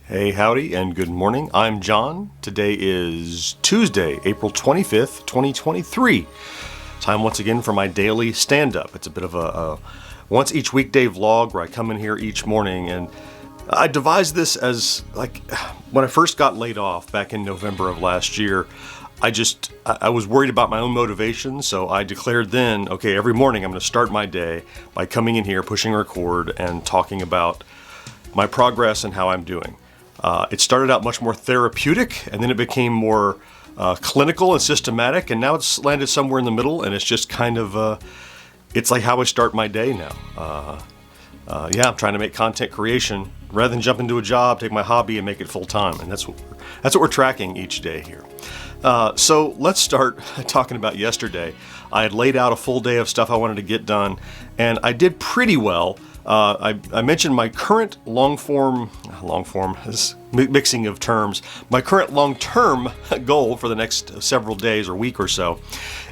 Hey, howdy, and good morning. I'm John. Today is Tuesday, April 25th, 2023. Time once again for my daily stand-up. It's a bit of a once each weekday vlog where I come in here each morning, and I devised this as, like, when I first got laid off back in November of last year, I was worried about my own motivation, so I declared then, okay, every morning I'm going to start my day by coming in here, pushing record, and talking about my progress and how I'm doing. It started out much more therapeutic, and then it became more clinical and systematic, and now it's landed somewhere in the middle, and it's just kind of, it's like how I start my day now. Yeah, I'm trying to make content creation rather than jump into a job, take my hobby, and make it full time, and that's what we're tracking each day here. So let's start talking about yesterday. I had laid out a full day of stuff I wanted to get done, and I did pretty well. I mentioned my current long-form, this mixing of terms, my current long-term goal for the next several days or week or so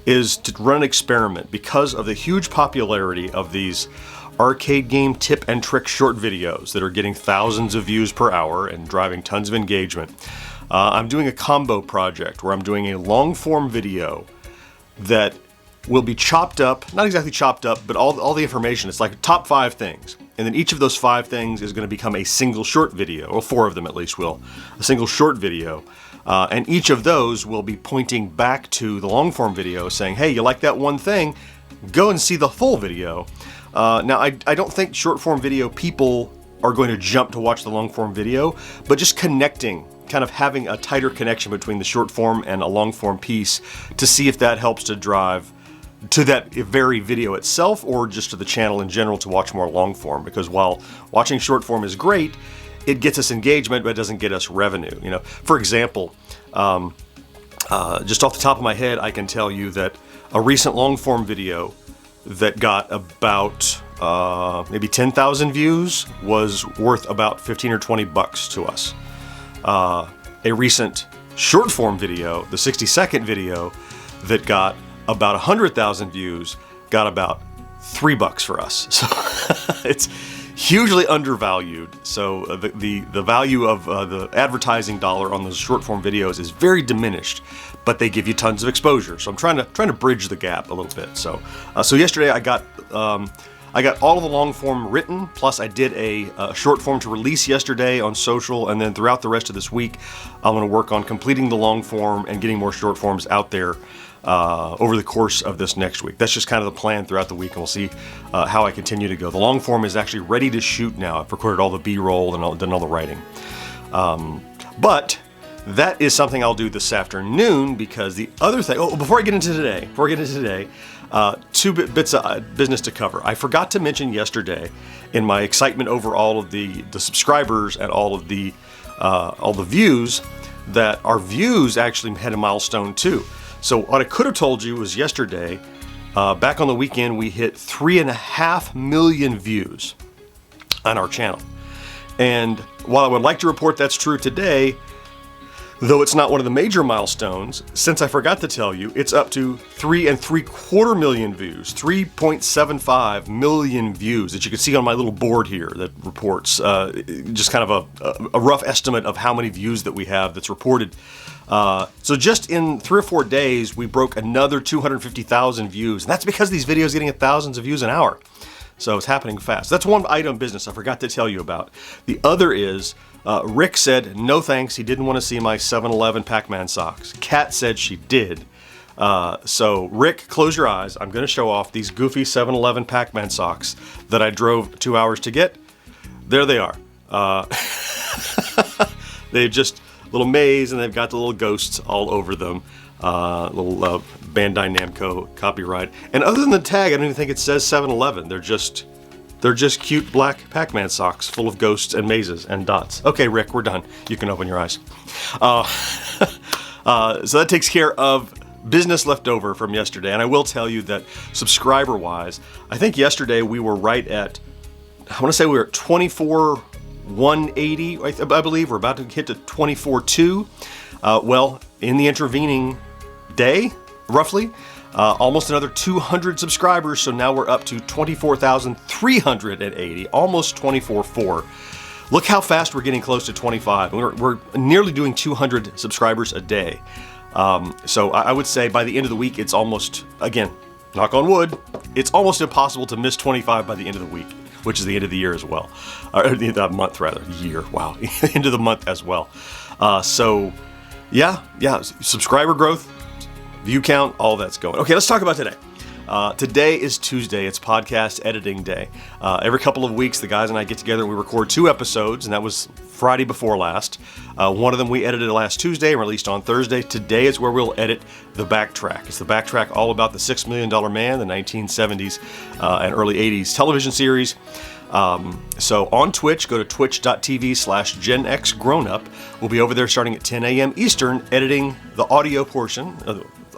is to run an experiment because of the huge popularity of these arcade game tip and trick short videos that are getting thousands of views per hour and driving tons of engagement. I'm doing a combo project where I'm doing a long-form video that will be chopped up, not exactly chopped up, but all the information. It's like top 5 things. And then each of those 5 things is going to become a single short video, or 4 of them at least will, a single short video. And each of those will be pointing back to the long form video saying, hey, you like that one thing? Go and see the full video. Now, I don't think short form video people are going to jump to watch the long form video, but just connecting, kind of having a tighter connection between the short form and a long form piece to see if that helps to drive to that very video itself or just to the channel in general to watch more long form, because while watching short form is great, it gets us engagement, but it doesn't get us revenue. You know, for example, just off the top of my head, I can tell you that a recent long form video that got about maybe 10,000 views was worth about 15 or 20 bucks to us. A recent short form video, the 60-second video that got about 100,000 views, got about $3 for us. So it's hugely undervalued. So the value of the advertising dollar on those short form videos is very diminished, but they give you tons of exposure. So I'm trying to bridge the gap a little bit. So yesterday I got all of the long form written, plus I did a short form to release yesterday on social, and then throughout the rest of this week, I'm going to work on completing the long form and getting more short forms out there over the course of this next week. That's just kind of the plan throughout the week, and we'll see how I continue to go. The long form is actually ready to shoot now. I've recorded all the B-roll and done all the writing. But that is something I'll do this afternoon, because the other thing, before I get into today, 2 bits of business to cover. I forgot to mention yesterday, in my excitement over all of the subscribers and all the views, that our views actually had a milestone too. So what I could have told you was yesterday, back on the weekend, we hit 3.5 million views on our channel. And while I would like to report that's true today, though it's not one of the major milestones, since I forgot to tell you, it's up to 3.75 million views, 3.75 million views that you can see on my little board here that reports just kind of a rough estimate of how many views that we have that's reported. So just in 3 or 4 days, we broke another 250,000 views, and that's because these videos are getting thousands of views an hour. So it's happening fast. That's one item of business I forgot to tell you about. The other is, Rick said no thanks, he didn't want to see my 7-Eleven Pac-Man socks. Kat said she did. So Rick, close your eyes. I'm going to show off these goofy 7-Eleven Pac-Man socks that I drove 2 hours to get. There they are. They're just little maze, and they've got the little ghosts all over them. Little Bandai Namco copyright. And other than the tag, I don't even think it says 7-Eleven. They're just cute black Pac-Man socks full of ghosts and mazes and dots. Okay, Rick, we're done. You can open your eyes. So that takes care of business left over from yesterday. And I will tell you that subscriber-wise, I think yesterday we were right at, I want to say we were at 24,180, I believe. We're about to hit to 24,2. Well, in the intervening day, roughly, almost another 200 subscribers, so now we're up to 24,380, almost 24,400. Look how fast we're getting close to 25. We're nearly doing 200 subscribers a day. So I would say by the end of the week, it's almost, again, knock on wood, it's almost impossible to miss 25 by the end of the week, which is the end of the year as well. Or the month rather, year, wow, end of the month as well. So yeah, subscriber growth, view count, all that's going. Okay, let's talk about today. Today is Tuesday. It's podcast editing day. Every couple of weeks, the guys and I get together and we record 2 episodes, and that was Friday before last. One of them we edited last Tuesday and released on Thursday. Today is where we'll edit the backtrack. It's the backtrack all about the $6 Million Man, the 1970s and early 80s television series. So on Twitch, go to twitch.tv/GenXGrownUp. We'll be over there starting at 10 a.m. Eastern, editing the audio portion,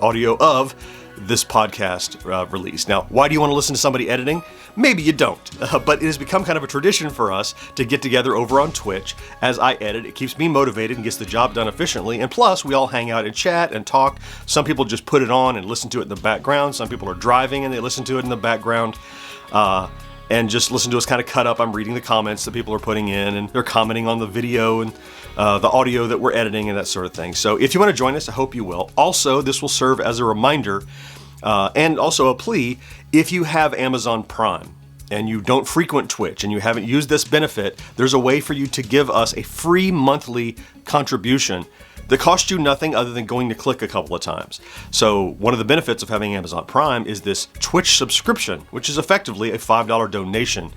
audio of this podcast release. Now, why do you want to listen to somebody editing? Maybe you don't, but it has become kind of a tradition for us to get together over on Twitch as I edit. It keeps me motivated and gets the job done efficiently, and plus we all hang out and chat and talk. Some people just put it on and listen to it in the background. Some people are driving and they listen to it in the background and just listen to us kind of cut up. I'm reading the comments that people are putting in, and they're commenting on the video and the audio that we're editing and that sort of thing. So if you want to join us, I hope you will. Also, this will serve as a reminder and also a plea. If you have Amazon Prime and you don't frequent Twitch and you haven't used this benefit, there's a way for you to give us a free monthly contribution that costs you nothing other than going to click a couple of times. So one of the benefits of having Amazon Prime is this Twitch subscription, which is effectively a $5 donation.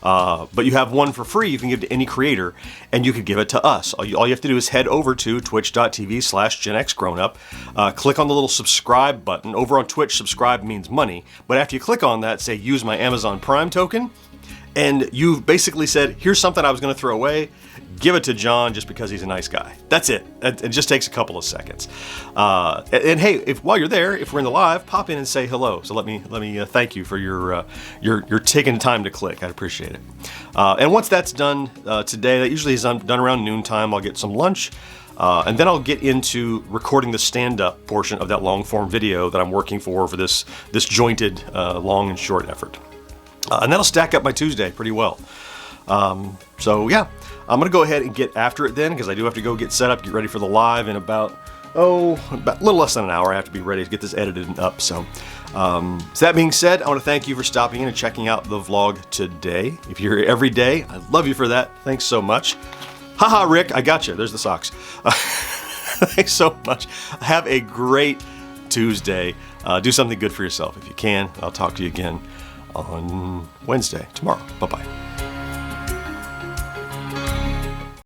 But you have one for free you can give to any creator, and you could give it to us. All you have to do is head over to twitch.tv/GenXGrownUp, click on the little subscribe button. Over on Twitch, subscribe means money, but after you click on that, say use my Amazon Prime token, and you've basically said, here's something I was going to throw away, give it to John just because he's a nice guy. That's it. It just takes a couple of seconds. And hey, while you're there, if we're in the live, pop in and say hello. So let me thank you for your taking time to click. I'd appreciate it. And once that's done today, that usually is done around noontime. I'll get some lunch. And then I'll get into recording the stand-up portion of that long-form video that I'm working for this jointed long and short effort. And that'll stack up my Tuesday pretty well. So yeah, I'm going to go ahead and get after it then, because I do have to go get set up, get ready for the live in about a little less than an hour. I have to be ready to get this edited and up. So that being said, I want to thank you for stopping in and checking out the vlog today. If you're here every day, I love you for that. Thanks so much. Haha, Rick, I got you. There's the socks. Thanks so much. Have a great Tuesday. Do something good for yourself if you can. I'll talk to you again on Wednesday, tomorrow. Bye-bye.